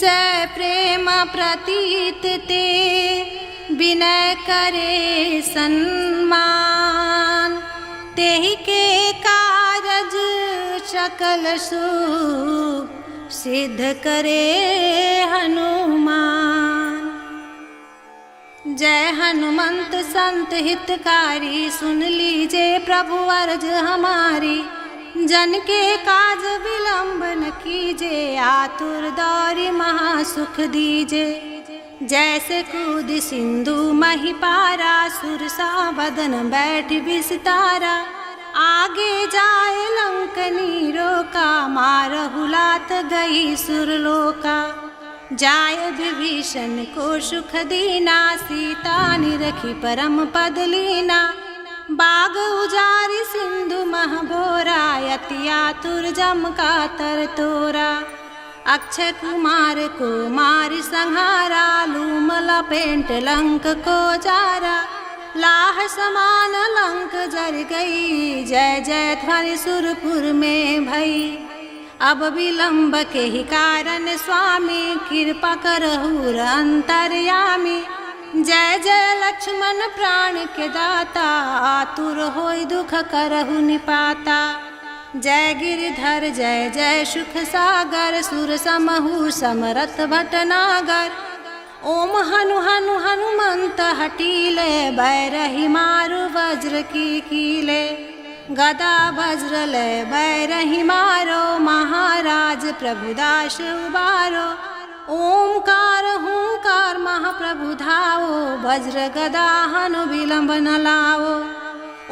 जय प्रेम प्रतीत ते विनय करे सम्मान, तेहि के कारज सकल शुभ सिद्ध करे हनुमान। जय हनुमंत संत हितकारी, सुन लीजे प्रभु अर्ज हमारी। जन के काज विलंब न कीजे, आतुर दौरी महासुख दीजे। जैसे कूद सिंधु मही पारा, सुरसा बदन बैठ विस्तारा। आगे जाए लंकनी रोका, मारहु लात गई सुरलोका। जाय विभीषण को सुख दीना, सीता निरखी परम पद लीना। बाग उजारी सिंधु महबोरा, यति आतुर जम का तर तोरा। अक्षय कुमार को मार संहारा, लूम लपेट लंक को जारा। लाह समान लंक जर गई, जय जय ध्वनि सुरपुर में भई। अब विलंब के ही कारण स्वामी, कृपा करहु अंतर्यामी। जय जय लक्ष्मण प्राण के दाता, आतुर होय दुख करहु निपाता। जय गिरधर जय जय सुख सागर, सुर समहु समरथ भटनागर। ओम हनु हनु हनुमंत हटीले, बैरही मारु वज्र की कीले। गदा वज्र लय बैरही मारो, महाराज प्रभुदास उबारो। ओमकार हुंकार महाप्रभु धाओ, वज्र गदा हनु विलंब न लाओ।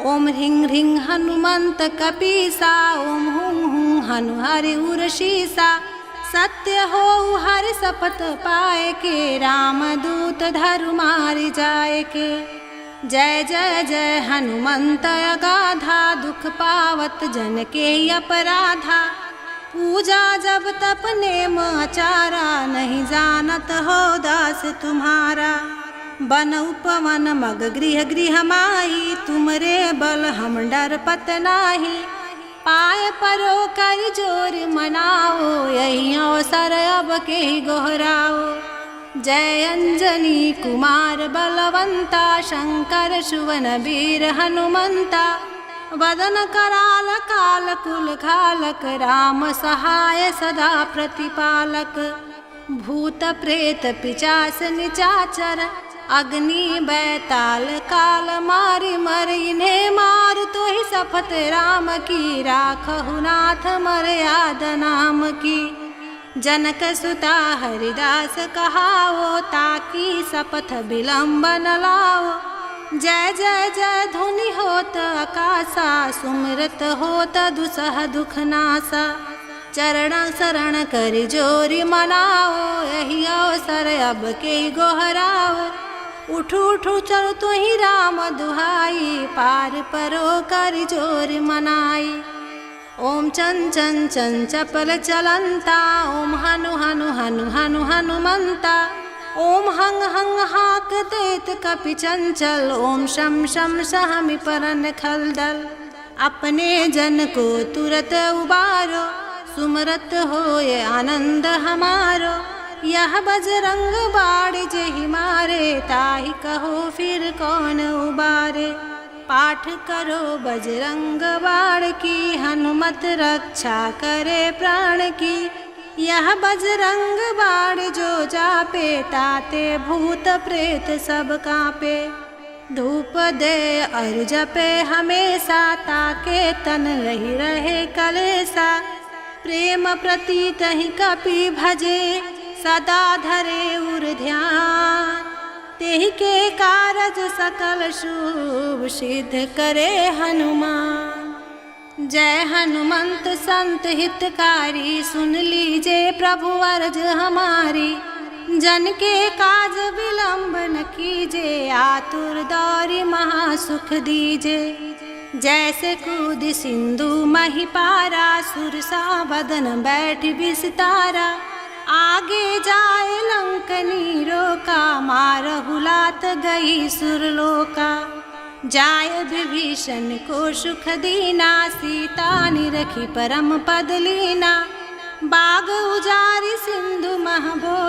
ओम ह्रीं ह्रीं हनुमंत कपीसा, ओम हुं हुं हनु हरि उरशीसा। सत्य हो हरि शपथ पाए के, रामदूत धरु मारि जाए के। जय जय जय हनुमंत अगाधा, दुख पावत जन के अपराधा। पूजा जब तप नेम आचारा, नहीं जानत हो दास तुम्हारा। बन उपवन मग गृह गृह माही, तुमरे बल हम डर पत नाही। पाय परो कर जोर मनाओ, यही अवसर अब के गोहराओ। जय अंजनी कुमार बलवंता, शंकर सुवन वीर हनुमंता। वदन कराल काल कुल घालक, राम सहाय सदा प्रतिपालक। भूत प्रेत पिचास निचाचर, अग्नि बैताल काल मारि मर। इन्हें मार तो ही शपथ राम की, राखहु नाथ मर्याद नाम की। जनक सुता हरिदास कहाओ, ताकि शपथ विलंब न लाओ। जय जय जय धुनि होत आकाशा, सुमिरत होत दुसह दुख नासा। चरण शरण कर जोरी मनाओ, यही अवसर अब के गोहराओ। उठू उठू चल तो ही राम दुहाई, पार परो कर जोर मनाई। ओम चंचन चन चपल चलंता, ओम हनु हनु हनु हनु हनुमंता। ओम हंग हंग हाक देत कपि चंचल, ओम शम शम सहमि परन खलदल। अपने जन को तुरत उबारो, सुमरत होय आनंद हमारो। यह बजरंग बाण जेहि मारे, ताहि कहो फिर कौन उबारे। पाठ करो बजरंग बाण की, हनुमत रक्षा करे प्राण की। यह बजरंग बाण जो जापे, ताते भूत प्रेत सब कांपे। धूप दे और जपे हमेशा, ताके तन रही रहे कलेसा। प्रेम प्रतीत ही कपि भजे, सदा धरे उर ध्यान। तेहि के कारज सकल शुभ सिद्ध करे हनुमान। जय हनुमंत संत हितकारी, सुन लीजे प्रभु अर्ज हमारी। जन के काज विलंब न कीजे, आतुर दौरी महासुख दीजे। जैसे कूद सिंधु मही पारा, सुरसा बदन बैठ विस्तारा। आगे जाए लंकनी रोका, मारहु लात गई सुरलोका। जाय विभीषण को सुख दीना, सीता निरखी परम पद लीना। बाग उजारी सिंधु महबोरा,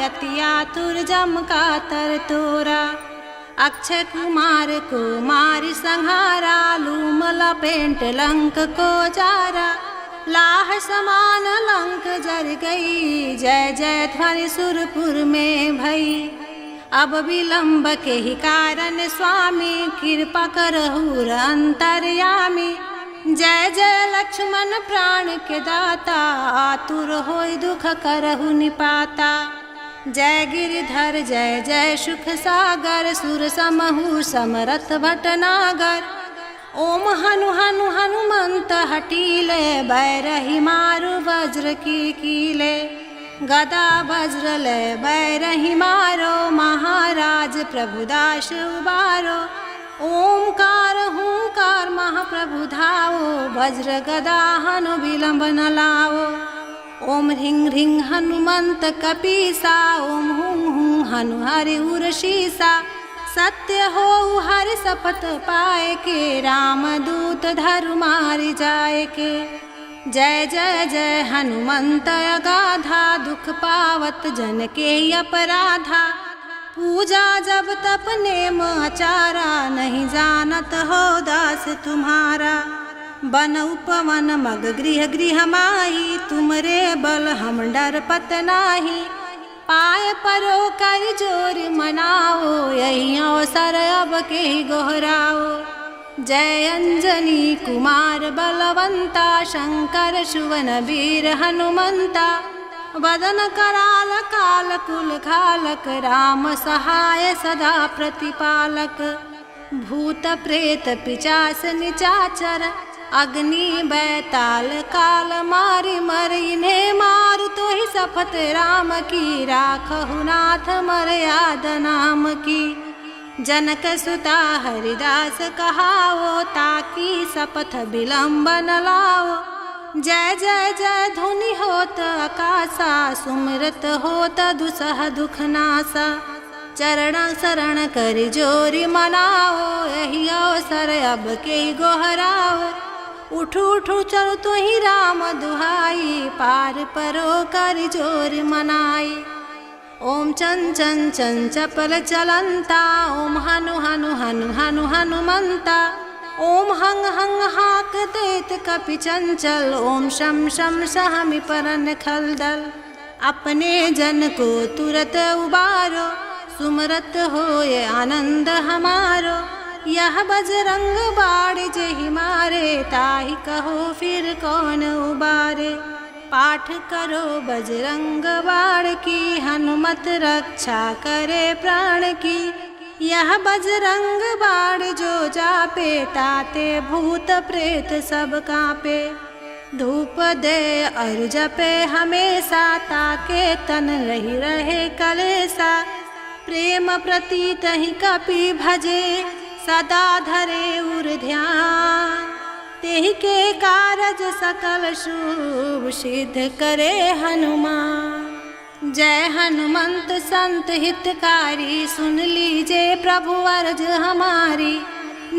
यति आतुर जम का तर तोरा। अक्षय कुमार को मारी संहारा, लूम लपेट लंक को जारा। लाह समान लंक जर गई, जय जय ध्वनि सुरपुर में भई। अब विलंब के ही कारण स्वामी, कृपा करहु अंतर्यामी। जय जय लक्ष्मण प्राण के दाता, आतुर होय दुख करहु निपाता। जय गिरिधर जय जय सुख सागर, सुर समहु समरथ भटनागर। ओम हनु हनु हनुमंत हटीले, बैरही मारु वज्र की कीले। गदा वज्र ले बैरही मारो, महाराज प्रभुदास उबारो। ओमकार हुंकार महाप्रभु धावो, वज्र गदा हनु विलंब न लावो। ओम ह्रीं ह्रीं हनुमंत कपीसा, ओम हुं हुं हनु हरि उर्षीसा। सत्य हो हरि शपथ पाए के, रामदूत धरु मारि जाए के। जय जय जय हनुमंत अगाधा, दुख पावत जन के अपराधा। पूजा जब तप नेम आचारा, नहीं जानत हो दास तुम्हारा। बन उपवन मग गृह गृह माही, तुमरे बल हम डर पत नाही। पाय परो कर जोर मनाओ, यही अवसर अब के गोहराओ। जय अंजनी कुमार बलवंता, शंकर सुवन वीर हनुमंता। वदन कराल काल कुल खालक, राम सहाय सदा प्रतिपालक। भूत प्रेत पिचास निचाचर, अग्नि बैताल काल मारि मर। इन्हें मारु तो ही शपथ राम की, राखहु नाथ मर्याद नाम की। जनक सुता हरिदास कहावो, ताकि शपथ विलंब न लाओ। जय जय जय धुनि होत आकाशा, सुमिरत होत दुसह दुख नासा। चरण शरण कर जोरी मनाओ, यही अवसर अब के गोहराओ। उठू उठू चलो तो ही राम दुहाई, पार परो कर जोर मनाई। ओम चन चन चन चपल चलंता, ओम हनु हनु हनु हनु हनुमंता। ओम हंग हंग हाक देत कपि चंचल, ओम शम शम सहमि परन खलदल। अपने जन को तुरत उबारो, सुमरत होय आनंद हमारो। यह बजरंग बाण जेहि मारे, ताहि कहो फिर कौन उबारे। पाठ करो बजरंग बाण की, हनुमत रक्षा करे प्राण की। यह बजरंग बाण जो जापे, ताते भूत प्रेत सब कांपे। धूप दे और जपे हमेशा, ताके तन रही रहे कलेसा। प्रेम प्रतीत ही कपि भजे, सदा धरे उर ध्यान। तेहि के कारज सकल शुभ, सिद्ध करे हनुमान। जय हनुमंत संत हितकारी, सुन लीजे प्रभु अर्ज हमारी।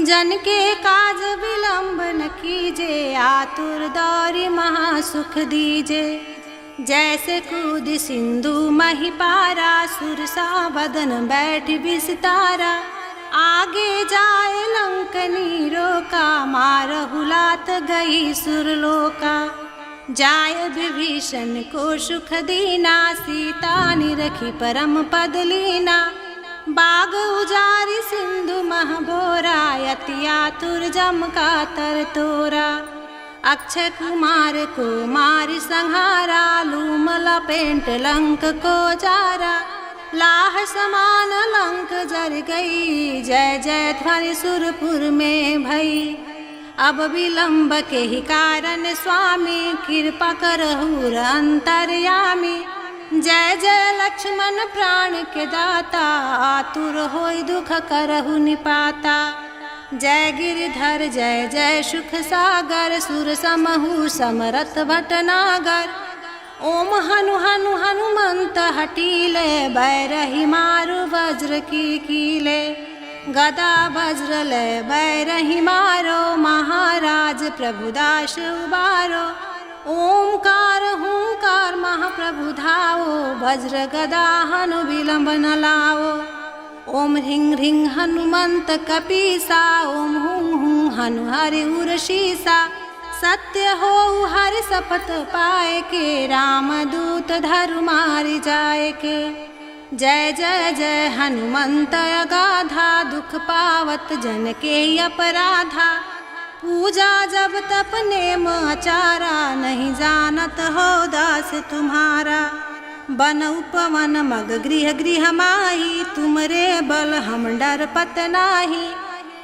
जन के काज विलंब न कीजे, आतुर दौरी महासुख दीजे। जैसे कूद सिंधु मही पारा, सुरसा बदन बैठ विस्तारा। आगे जाए लंकनी रोका, मारहु लात गई सुरलोका। जाय विभीषण को सुख दीना, सीता निरखी परम पद लीना। बाग उजारी सिंधु महबोरा, यति आतुर जम का तर तोरा। अक्षय कुमार को मारी संहारा, लूम लपेट लंक को जारा। लाह समान लंक जर गई, जय जय ध्वनि सुरपुर में भई। अब विलंब के ही कारण स्वामी, कृपा करहु अंतर्यामी। जय जय लक्ष्मण प्राण के दाता, आतुर होय दुख करहु निपाता। जय गिरिधर जय जय सुख सागर, सुर समहु समरथ भटनागर। ओम हनु हनु हनुमंत हटीले, बैरही मारु वज्र की कीले। गदा वज्र ले बैरही मारो, महाराज प्रभुदास उबारो। ओमकार हुंकार महाप्रभु धावो, वज्र गदा हनु विलंब न लाओ। ओम ह्रीं ह्रीं हनुमंत कपीसा, ओम हुं हुं हनु हरि उर्षीसा। सत्य हो हरि शपथ पाए के, रामदूत धरु मारि जाए के। जय जय जय हनुमंत अगाधा, दुख पावत जन के अपराधा। पूजा जब तप नेम आचारा, नहीं जानत हो दास तुम्हारा। बन उपवन मग गृह गृह माही, तुमरे बल हम डर पत नाही।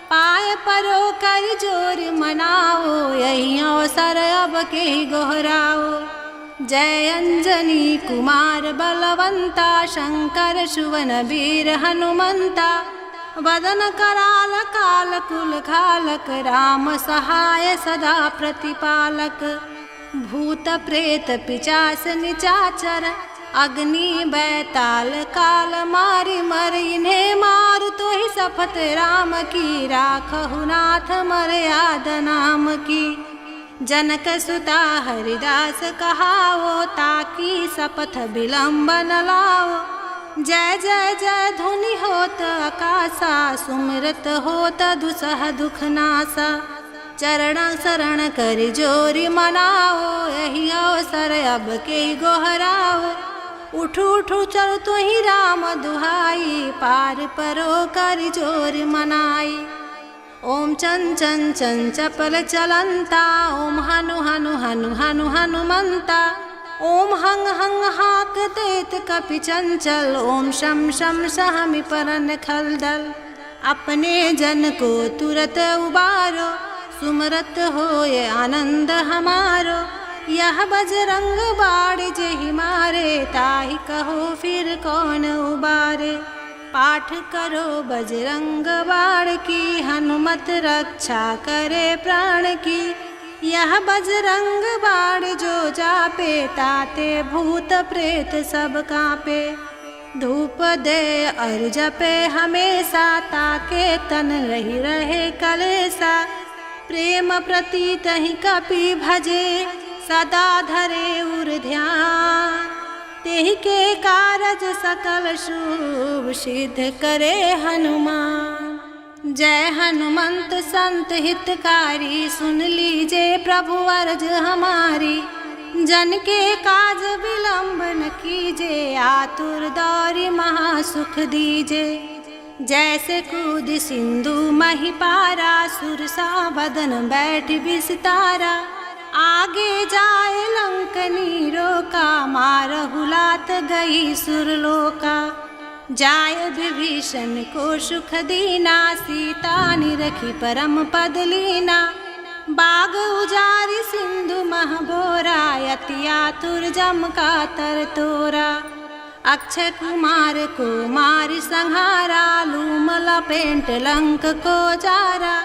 पाय परो कर जोर मनाओ, यही अवसर अब के गोहराओ। जय अंजनी कुमार बलवंता, शंकर सुवन वीर हनुमंता। वदन कराल काल कुल खालक, राम सहाय सदा प्रतिपालक। भूत प्रेत पिचास निचाचर, अग्नि बैताल काल मारि मर। इन्हें मार तो ही शपथ राम की, राखहु नाथ मर्याद नाम की। जनक सुता हरिदास कहाओ, ताकि शपथ विलंब न लाओ। जय जय जय धुनि होत आकाशा, सुमिरत होत दुसह दुख नासा। चरण शरण कर जोरि मनाओ, यही अवसर अब के गोहराओ। उठ उठ चल तो ही राम दुहाई, पार परो कर जोर मनाई। ओम चंचन चंचपल चलंता, ओम हनु हनु हनु हनु हनुमंता। ओम हंग हंग हाक देत कपि चंचल, ओम शम शम सहमि परन खलदल। अपने जन को तुरत उबारो, सुमरत होए आनंद हमारो। यह बजरंग बाण जेहि मारे, ताहि कहो फिर कौन उबारे। पाठ करो बजरंग बाण की, हनुमत रक्षा करे प्राण की। यह बजरंग बाण जो जापे, ताते भूत प्रेत सब कांपे। धूप दे और जपे हमेशा, ताके तन रही रहे कलेसा। प्रेम प्रतीत ही कपि भजे, सदा धरे उर ध्यान। तेहि के कारज सकल शुभ, सिद्ध करे हनुमान। जय हनुमंत संत हितकारी, सुन लीजे प्रभु अर्ज हमारी। जन के काज विलंब न कीजे, आतुर दौरी महासुख दीजे। जैसे कूद सिंधु मही पारा, सुरसा बदन बैठ विस्तारा। आगे जाए लंकनी रोका, मारहु लात गई सुरलोका। जाय विभीषण को सुख दीना, सीता निरखी परम पद लीना। बाग उजारि सिंधु मह बोरा, यति आतुर जम का तर तोरा। अक्षय कुमार को मारि संहारा, लूम लपेट लंक को जारा।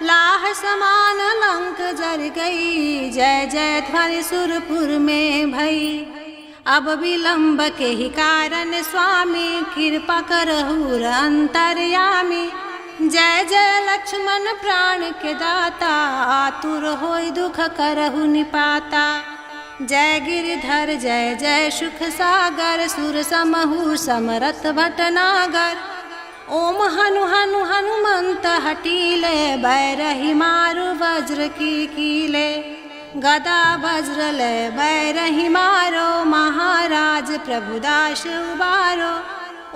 लाह समान लंक जर गई, जय जय ध्वनि सुरपुर में भई। अब विलंब के ही कारण स्वामी, कृपा करहु अंतर्यामी। जय जय लक्ष्मण प्राण के दाता, आतुर होय दुख करहु निपाता। जय गिरिधर जय जय सुख सागर, सुर समहु समरथ भटनागर। ओम हनु हनु हनुमंत हटीले, बैरहि मारु वज्र की कीले। गदा वज्र ले बैरहि मारो, महाराज प्रभुदास उबारो।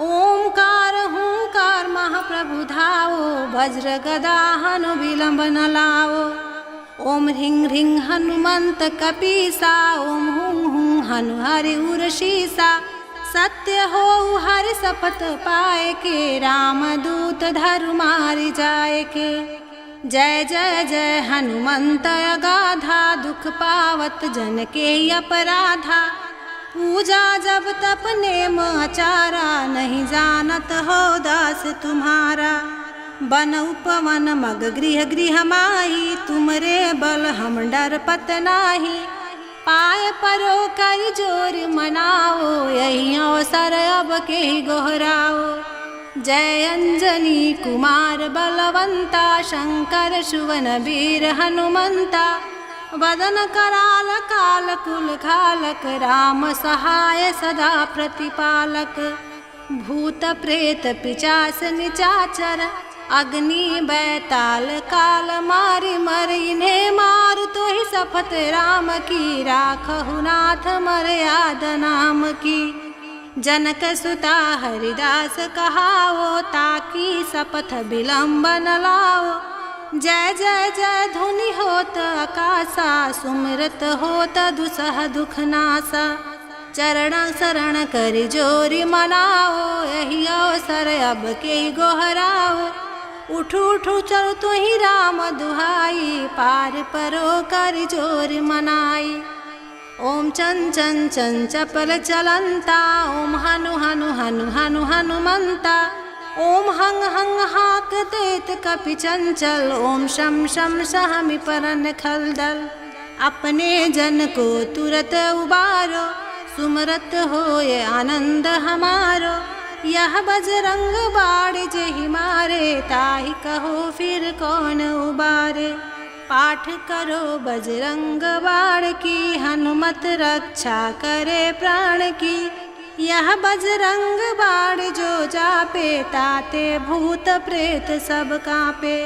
ओमकार हुंकार महाप्रभु धाओ, वज्र गदा हनु विलंब न लाओ। ओम ह्रीं ह्रीं हनुमंत कपीसा, ओम हुं हुं हनु हरि उर्षीसा। सत्य हो हरि शपथ पाए के, रामदूत धरु मारि जाए के। जय जय जय हनुमंत अगाधा, दुख पावत जन के अपराधा। पूजा जब तप नेम आचारा, नहीं जानत हो दास तुम्हारा। बन उपवन मग गृह गृह माही, तुमरे बल हम डर पत नाही। पाय परो कर जोर मनाओ, यही अवसर अब के गोहराओ। जय अंजनी कुमार बलवंता, शंकर सुवन वीर हनुमंता। वदन कराल काल कुल घालक राम सहाय सदा प्रतिपालक। भूत प्रेत पिचास निचाचर अग्नि बैताल काल मारि मर इन्हें मार तो ही शपथ राम की राखहु नाथ मर्याद नाम की। जनक सुता हरिदास कहावो ताकि शपथ विलंब न लाओ। जय जय जय धुनि होत आकाशा सुमिरत होत दुसह दुख नासा। चरण शरण कर जोरी मनाओ यही अवसर अब के गोहराओ। उठू उठू चलो तु ही राम दुहाई पार परो कर जोर मनाई। ओम चन चन चन चपल चलंता ओम हनु हनु हनु हनु हनुमंता। ओम हंग हंग हाक देत कपि चंचल ओम शम शम सहमि परन खलदल। अपने जन को तुरत उबारो सुमरत होए आनंद हमारो। यह बजरंग बाण जेहि मारे ताहि कहो फिर कौन उबारे। पाठ करो बजरंग बाण की हनुमत रक्षा करे प्राण की। यह बजरंग बाण जो जापे ताते भूत प्रेत सब कांपे।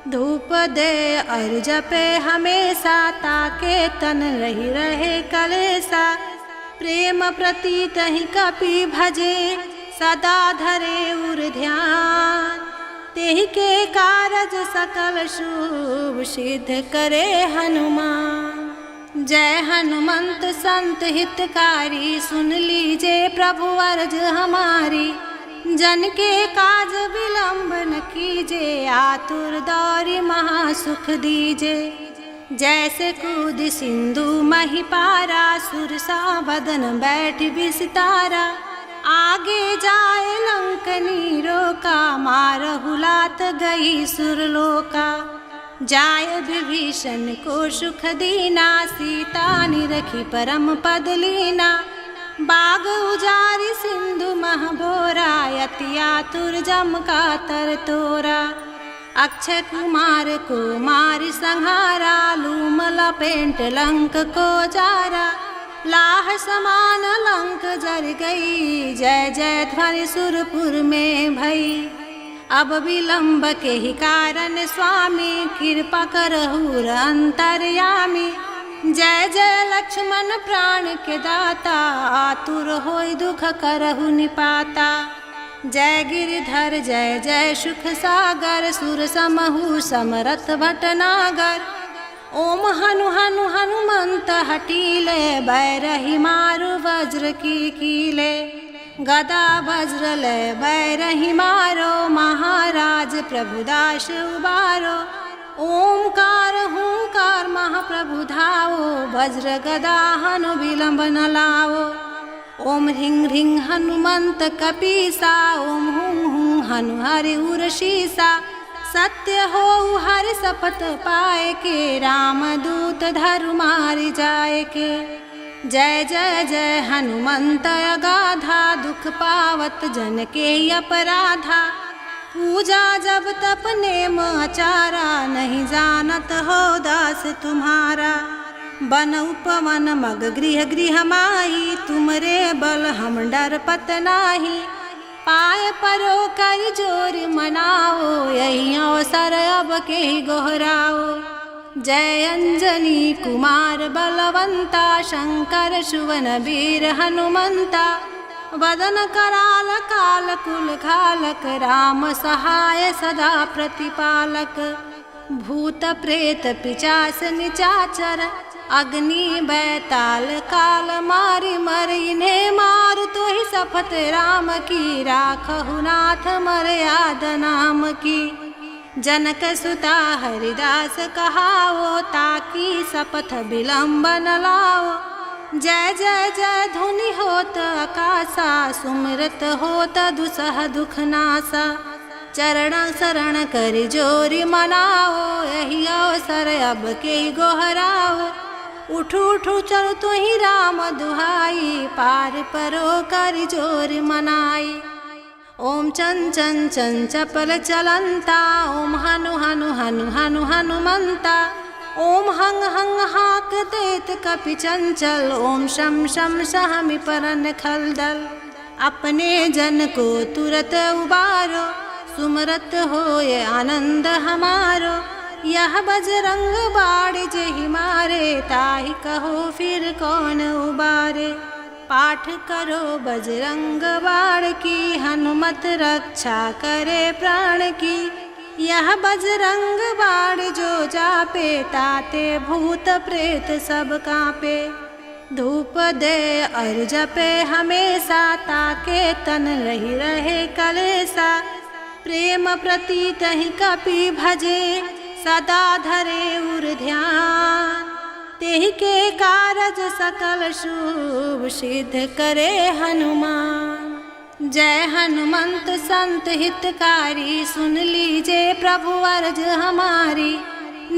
धूप दे और जपे हमेशा ताके तन रही रहे कलेसा। प्रेम प्रतीत ही कपि भजे सदा धरे उर ध्यान। तेहि के कारज सकल शुभ सिद्ध करे हनुमान। जय हनुमंत संत हितकारी सुन लीजे प्रभु अर्ज हमारी। जन के काज विलंब न कीजे आतुर दौरी महासुख दीजे। जैसे कूद सिंधु मही पारा सुरसा बदन बैठ बिसितारा। आगे जाए लंकनी रोका मारहु लात गई सुरलोका। जाय विभीषण को सुख दीना सीता निरखी परम पद लीना। बाग उजारी सिंधु महबोरा यति आतुर जम का तर तोरा। अक्षय कुमार को मारि संहारा लूम लपेट लंक को जारा। लाह समान लंक जर गई जय जय ध्वनि सुरपुर में भई। अब विलंब के ही कारण स्वामी कृपा करहु अंतर्यामी। जय जय लक्ष्मण प्राण के दाता आतुर होय दुख करहु निपाता। जय गिरिधर जय जय सुख सागर सुर समहु समरथ भटनागर। ओम हनु हनु हनुमंत हटीले बैरही मारु वज्र की कीले। गदा वज्र लय बैरही मारो महाराज प्रभुदास उबारो। ओमकार हुंकार महाप्रभु धाओ वज्र गदा हनु विलंब न लाओ। ओम ह्रीं ह्रीं हनुमंत कपीसा ओम हुं हुं हनु हरि उरशीसा। सत्य हो हरि शपथ पाए के रामदूत धरु मारि जाए के। जय जय जय हनुमंत अगाधा दुख पावत जन के अपराधा। पूजा जब तप नेम आचारा नहीं जानत हो दास तुम्हारा। बन उपवन मग गृह गृह माही तुमरे बल हम डर पत नाही। पाय परो कर जोर मनाओ यही अवसर अब के गोहराओ। जय अंजनी कुमार बलवंता शंकर सुवन वीर हनुमंता। वदन कराल काल कुल घालक राम सहाय सदा प्रतिपालक। भूत प्रेत पिचास निचाचर अग्नि बैताल काल मारि मर इन्हें मार तो ही शपथ राम की राखहु नाथ मर्याद नाम की। जनक सुता हरिदास कहावो ताकि शपथ विलंब न लाओ। जय जय जय धुनि होत आकाशा सुमिरत होत दुसह दुख नासा। चरण शरण कर जोरी मनाओ यही अवसर अब के गोहराओ। उठू उठू चलो तु ही राम दुहाई पार परो कर जोर मनाई। ओम चन चन चन चपल चलंता ओम हनु हनु हनु हनु हनुमंता। ओम हंग हंग हाक देत कपि चंचल, ओम शम शम सहमि परन खलदल। अपने जन को तुरत उबारो, सुमरत होय आनंद हमारो। यह बजरंग बाण जेहि मारे, ताहि कहो फिर कौन उबारे। पाठ करो बजरंग बाण की, हनुमत रक्षा करे प्राण की। यह बजरंग बाण जो जापे, ताते भूत प्रेत सब कांपे। धूप दे और जपे हमेशा, ताके तन रही रहे कलेसा। प्रेम प्रतीत ही कपि भजे, सदा धरे उर ध्यान। तेहि के कारज सकल शुभ, सिद्ध करे हनुमान। जय हनुमंत संत हितकारी, सुन लीजे प्रभु अर्ज हमारी।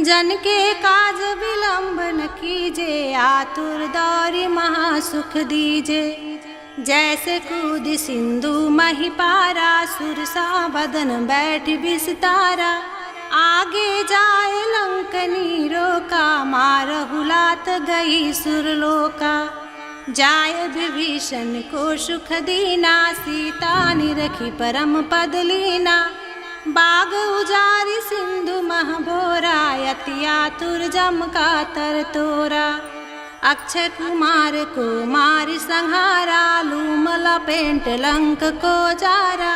जन के काज विलंब न कीजे, आतुर दौरी महासुख दीजे। जैसे कूद सिंधु मही पारा, सुरसा बदन बैठ विस्तारा। आगे जाए लंकनी रोका, मारहु लात गई सुरलोका। जाय विभीषण को सुख दीना, सीता निरखी परम पद लीना। बाग उजारि सिंधु मह बोरा, यति आतुर जम का तर तोरा। अक्षय कुमार को मारि संहारा, लूम लपेट लंक को जारा।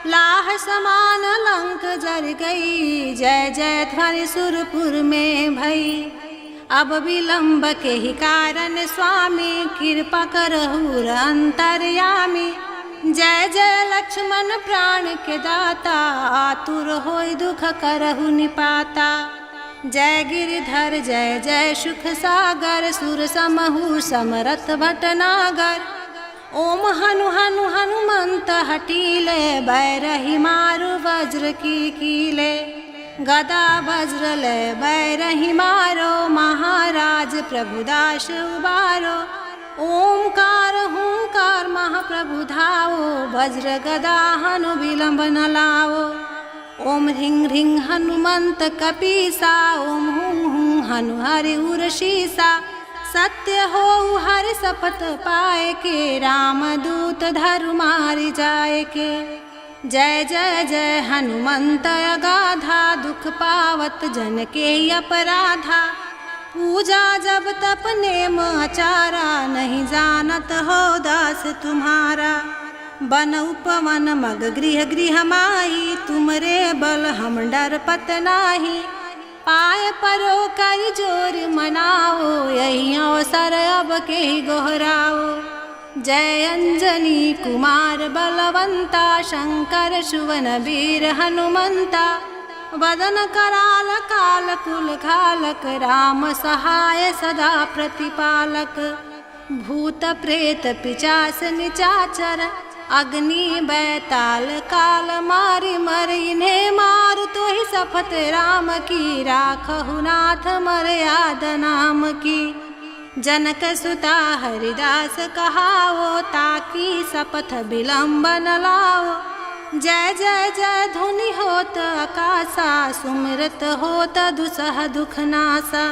लाह समान लंक जर गई, जय जय ध्वनि सुरपुर में भई। अब विलंब के ही कारण स्वामी, कृपा करहु अंतर्यामी। जय जय लक्ष्मण प्राण के दाता, आतुर होय दुख करहु निपाता। जय गिरिधर जय जय सुख सागर, सुर समहु समरथ भटनागर। ओम हनु हनु हनुमंत हटीले, बैरही मारु वज्र की कीले। गदा वज्र ले बैरही मारो, महाराज प्रभुदास उबारो। ओमकार हुंकार महाप्रभु धावो, वज्र गदा हनु विलंब न लावो। ओम ह्रीं ह्रीं हनुमंत कपीसा, ओम हुं हुं हनु हरि उरशीसा। सत्य हो हर शपथ पाए के, रामदूत धरु मारि जाए के। जय जय जय हनुमंत अगाधा, दुख पावत जन के अपराधा। पूजा जब तप नेम आचारा, नहीं जानत हो दास तुम्हारा। बन उपवन मग गृह गृह माही, तुमरे बल हम डरपत नाही। पाय परो कर जोर मनाओ, यही अवसर अब के गोहराओ। जय अंजनी कुमार बलवंता, शंकर सुवन वीर हनुमंता। वदन कराल काल कुल घालक, राम सहाय सदा प्रतिपालक। भूत प्रेत पिचास निचाचर, अग्नि बैताल काल मारि मर। इन्हें मार तो ही शपथ राम की, राखहु नाथ मर्याद नाम की। जनक सुता हरिदास कहावो, ताकि शपथ विलंब न लाओ। जय जय जय धुनि होत आकाशा, सुमिरत होत दुसह दुख नासा।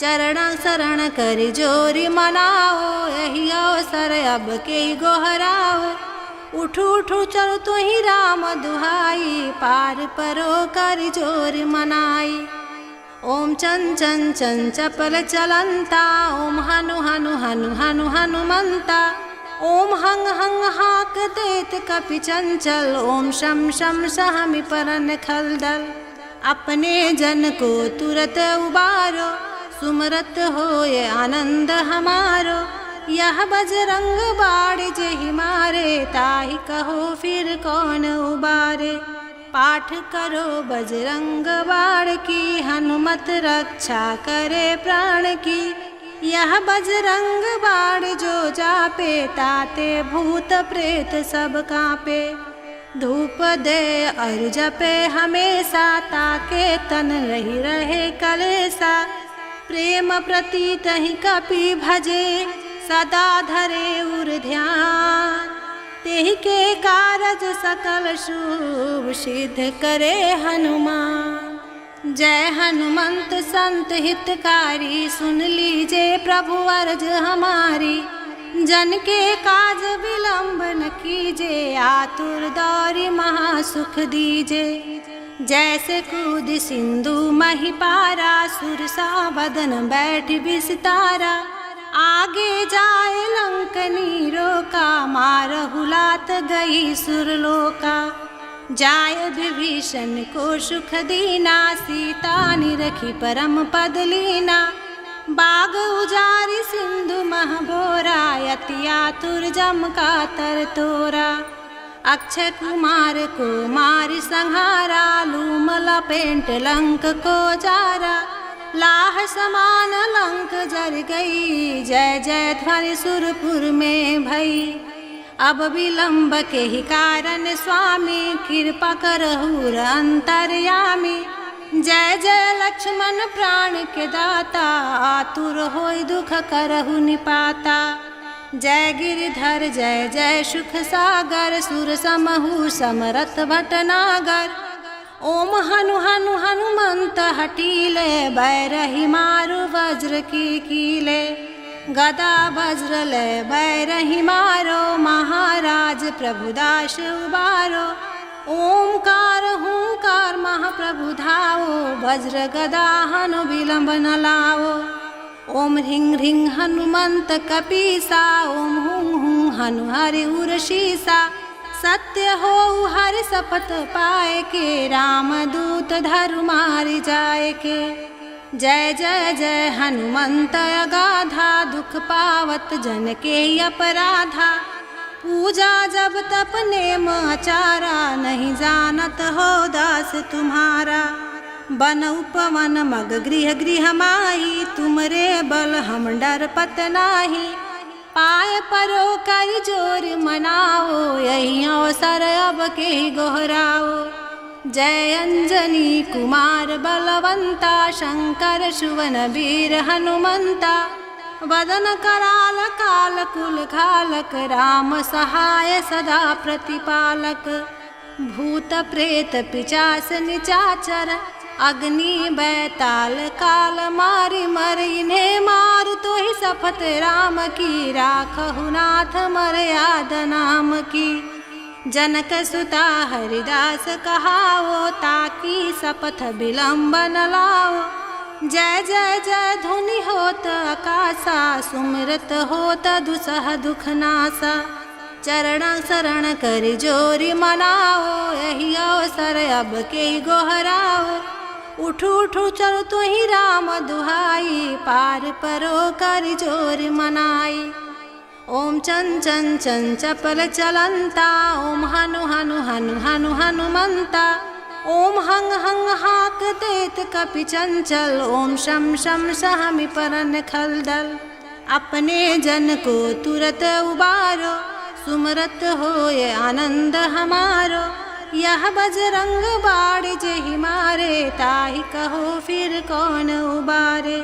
चरण शरण करि जोरि मनाओ, यही अवसर अब के गोहराओ। उठू उठू चलो तो ही राम दुहाई, पार परो कर जोर मनाई। ओम चन चन चन चपल चलंता, ओम हनु हनु हनु हनु हनुमंता। ओम हंग हंग हाक देत कपि चंचल, ओम शम शम सहमि परन खलदल। अपने जन को तुरत उबारो, सुमरत होय आनंद हमारो। यह बजरंग बाण जेहि मारे, ताहि कहो फिर कौन उबारे। पाठ करो बजरंग बाण की, हनुमत रक्षा करे प्राण की। यह बजरंग बाण जो जापे, ताते भूत प्रेत सब कांपे। धूप दे और जपे हमेशा, ताके तन रही रहे कलेसा। प्रेम प्रतीत ही कपि भजे, सदा धरे उर ध्यान। तेहि के कारज सकल शुभ, सिद्ध करे हनुमान। जय हनुमंत संत हितकारी, सुन लीजे प्रभु अर्ज हमारी। जन के काज विलंब न कीजे, आतुर दौरी महासुख दीजे। जैसे कूद सिंधु मही पारा, सुरसा बदन बैठ बिस्तारा। आगे जाए लंकनी रोका, मारहु लात गई सुरलोका। जाय विभीषण को सुख दीना, सीता निरखी परम पद लीना। बाग उजारी सिंधु मह बोरा, यति आतुर जम का तर तोरा। अक्षय कुमार को मारि संहारा, लूम लपेट लंक को जारा। लाह समान लंक जर गई, जय जय ध्वनि सुरपुर में भई। अब विलंब के ही कारण स्वामी, कृपा करहु अंतर्यामी। जय जय लक्ष्मण प्राण के दाता, आतुर होय दुख करहु निपाता। जय गिरिधर जय जय सुख सागर, सुर समहु समरथ भटनागर। ओम हनु हनु हनुमंत हटीले, बैरही मारु वज्र की कीले। गदा वज्र ले बैरही मारो, महाराज प्रभुदास उबारो। ओमकार हुंकार महाप्रभु धाओ, वज्र गदा हनु विलंब न लाओ। ओम ह्रीं ह्रीं हनुमंत कपीसा, ओम हुं हुं हनु हरि उरशीसा। सत्य हो हरि शपथ पाए के, रामदूत धरु मारि जाए के। जय जय जय हनुमंत अगाधा, दुख पावत जन के अपराधा। पूजा जब तप नेम आचारा, नहीं जानत हो दास तुम्हारा। बन उपवन मग गृह गृह माही, तुमरे बल हम डर पत नाही। पाय परो कर जोर मनाओ, यही अवसर अब के गोहराओ। जय अंजनी कुमार बलवंता, शंकर सुवन वीर हनुमंता। वदन कराल काल कुल घालक, राम सहाय सदा प्रतिपालक। भूत प्रेत पिचास निचाचर, अग्नि बैताल काल मारि मर। इन्हें मार तो ही शपथ राम की, राखहु नाथ मर्याद नाम की। जनक सुता हरिदास कहाओ, ताकि शपथ विलंब न लाओ। जय जय जय धुनि होत आकाशा, सुमिरत होत दुसह दुख नासा। चरण शरण कर जोरी मनाओ, यही अवसर अब के गोहराओ। उठू उठू चल तो ही राम दुहाई, पार परो कर जोरी मनाई। ओम चन चन चन चपल चलंता, ओम हनु हनु हनु हनु हनुमंता। ओम हंग हंग हाक देत कपि चंचल, ओम शम शम सहमि परन खलदल। अपने जन को तुरत उबारो, सुमरत होय आनंद हमारो। यह बजरंग बाण जेहि मारे, ताहि कहो फिर कौन उबारे।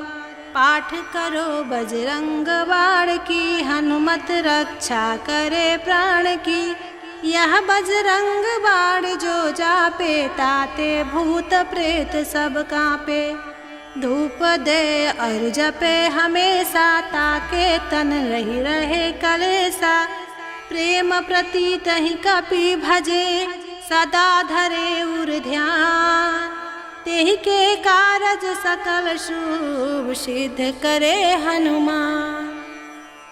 पाठ करो बजरंग बाण की, हनुमत रक्षा करे प्राण की। यह बजरंग बाण जो जापे, ताते भूत प्रेत सब कांपे। धूप दे और जपे हमेशा, ताके तन रही रहे कलेसा। प्रेम प्रतीत ही कपि भजे, सदा धरे उर ध्यान। तेहि के कारज सकल शुभ सिद्ध करे हनुमान।